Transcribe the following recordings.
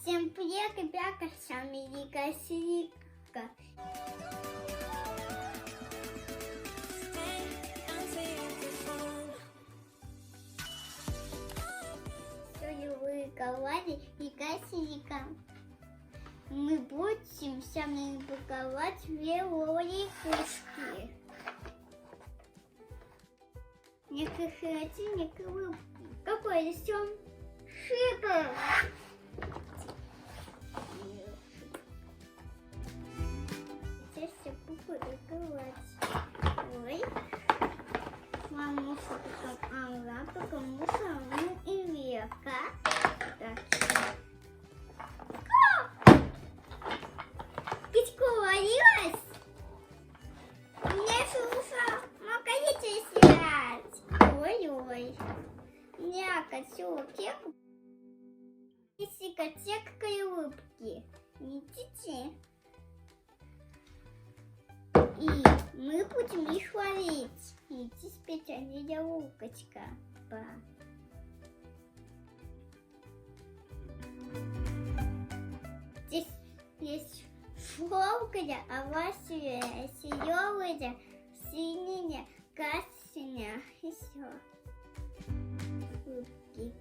Всем привет, ребята, с вами Вика Сирика. Сегодня вы ковали Вика Сирика. Мы будем с вами выковать веловые кушки. Некоторые некоторые. Какой рисуем? Шипы. Сейчас я буду выковать. Ой. Маму потом потому что мы и Века. Так. Варилась? Мне слушал, могите снять. Ой-ой. Я хочу кеку. Если котик рыбки. Видите? И мы будем их варить. Видите, специальная лукочка. Здесь есть шелковая, овощная, зеленая, синяя, красная и все. Рыбки.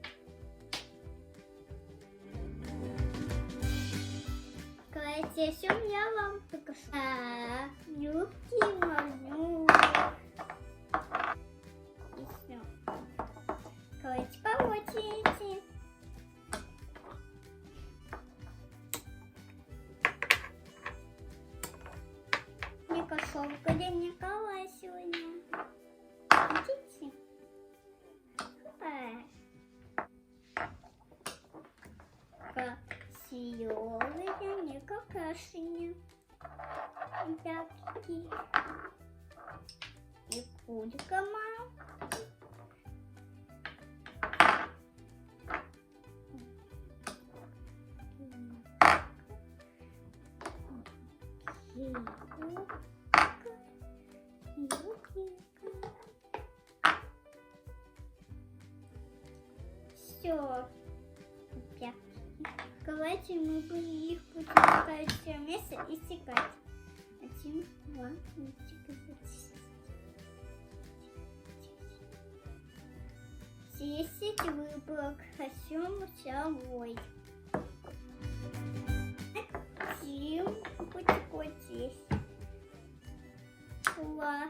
Здесь у меня вам покажу. Рыбки могу. И все. Давайте получите. Не пошел, когда Николай сегодня. Видите? Красивая, не какашиня. Пятки. И кулька моя. Все. Давайте мы их будем ставить все вместе и стекать. 1, 2, 3, 4, 10 выборок. Хотим целой. 1 будет вот здесь. 2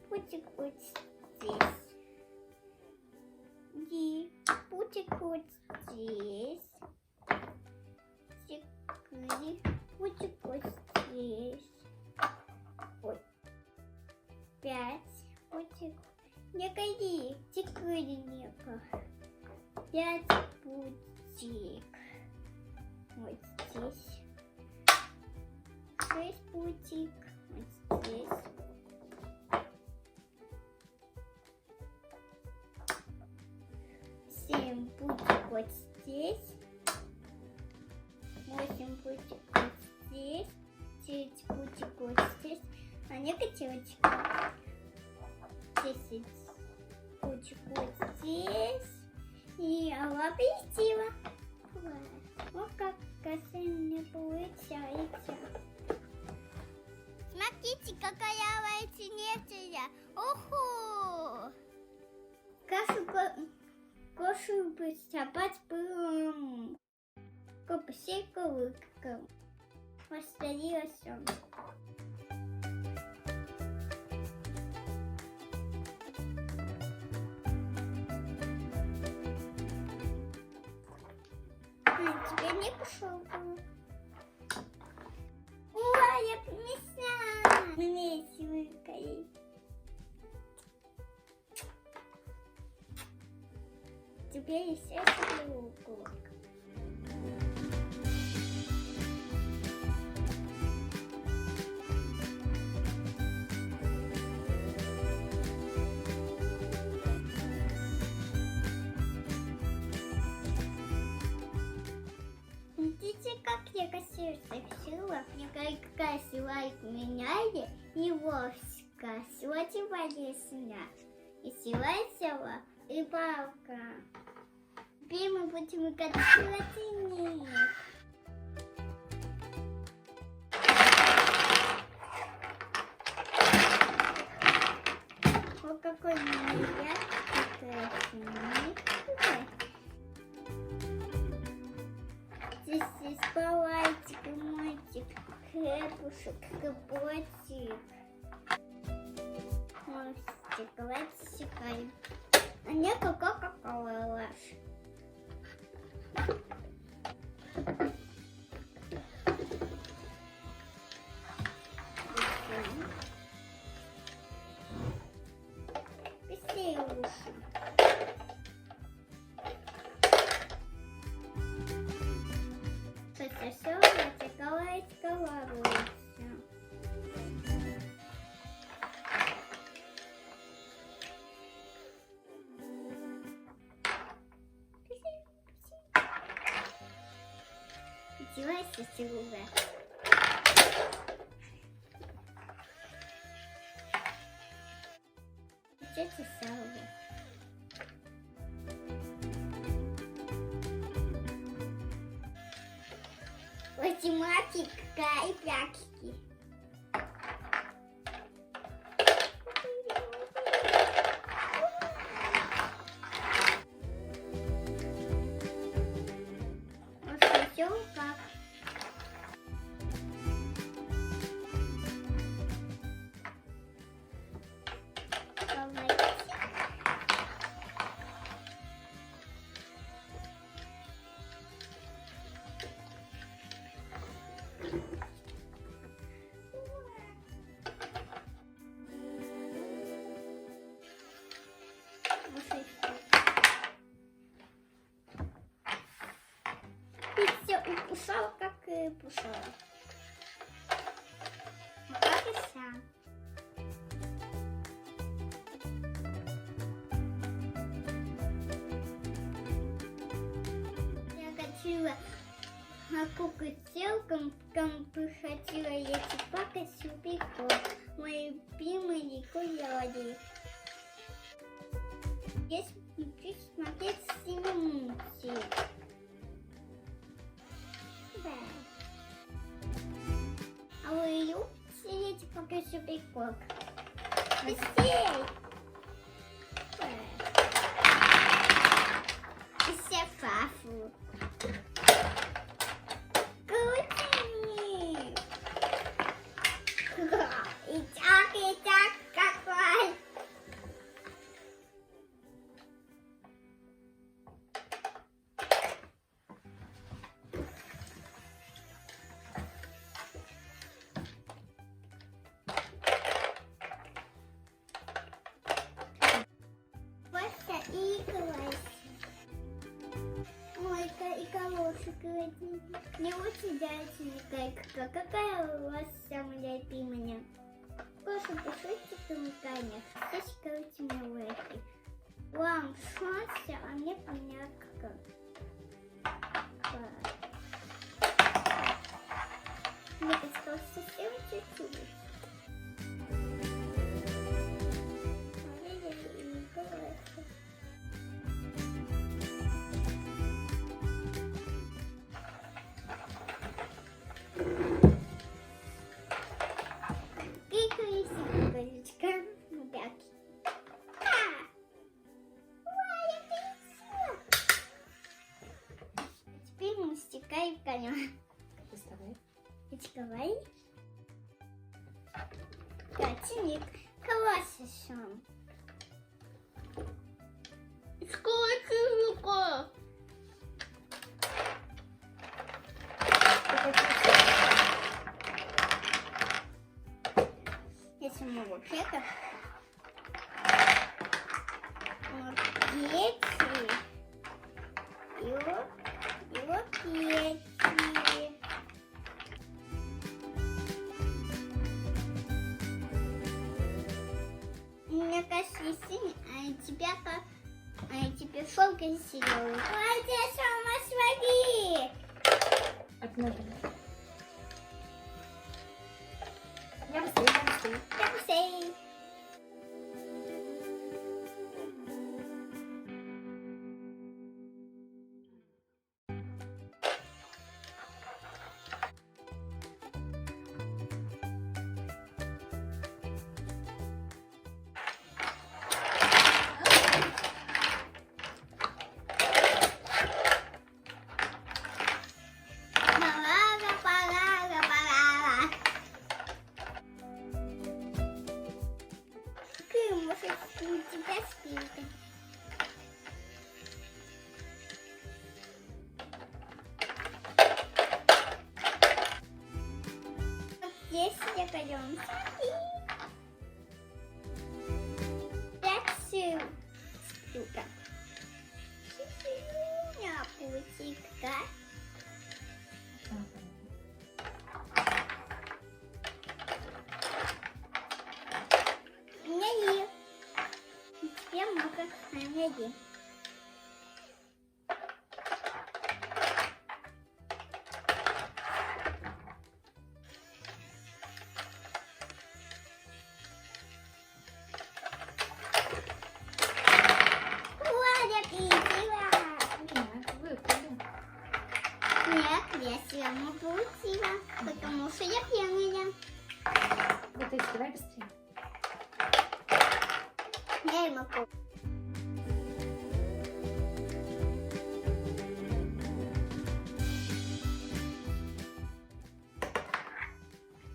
будет вот здесь. 3 будет вот здесь. 4 будет вот здесь. Вот. 5 будет. Не гони, тикрыника. 5 будет вот здесь. 6 будет вот здесь. 7 будет вот здесь. 8 будет вот здесь. 9 будет вот здесь. А не котелочка. 10 будет вот здесь. И объектива. Вот как красиво получается. Смотрите, какая лайцинетия. Уху! Кашу бы собать было. Копсейка выкакал. Осталось он. Теперь не пошел. Ой, я помесяла. Вместе выкали. Теперь еще уголок. Видите, как я красиво решила? Мне какая силайк меняли и вовска. Сегодня воде снять. И силайся рыбалка. Теперь мы будем играть в холодильник. шоколадик, мультик, хлебушек, капотик. Мультик, а не кока-кола лаш. Одевайся, Силуга. Тетя Силуга. Математика и практики. И все, ушел, как и пушел. А как и сам. Я хотела кукать целком, хотела я чипакать сюбико. Мой любимый кулёрик. Здесь хочу смотреть мультик. Да. А вы любите пока сюбико? Быстрей! И все фафу. И так, какой. Вот играть. Ой, и колошек. Не очень дайте, какая у вас самая любимая? Просто пишите в комментариях. Здесь, короче, мне лайки. Вам шансы, а мне понятно. Мне осталось совсем чуть-чуть. Стекай в коня. Доставай. Доставай. Котик, классишь. Сколько? Если много кеков. Вот дети. И вот дети. У меня кажется, синий, а тебя как? А тебе шелк и силёвый. А где сама свои? Одна. Я быстрее. Я быстрее. Мама, пойдем. Пять штука. Путика. У меня есть. Теперь много. У меня есть. Нет, я не получила, потому что я пьяная. Вот эти, давай быстрее. Я не могу.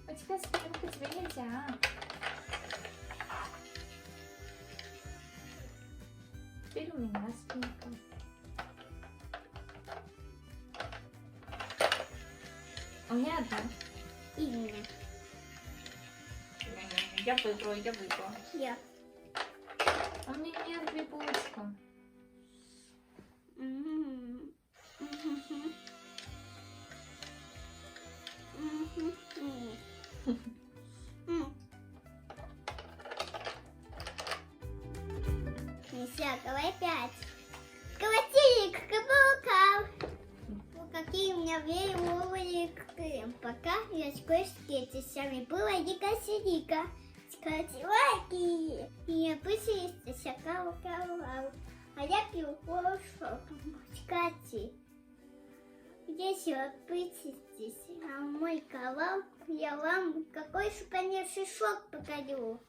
У тебя спинка, тебе нельзя. Теперь у меня спинка. У меня одна. Именно. Я выиграю, я выиграю. Я. А у меня две булочка. Мгм. Мгм. Мгм. М. Нельзя, давай 5. Колотильник, каблуков. Ну, какие у меня веревки. Пока я скоро встретюсь с вами. Была Дика-Сирика. Ставьте лайки. И я быстрее каблуков. А я пью хорошо. Кстати, если вы подписываетесь на мой канал, я вам какой шоколадный шок покажу.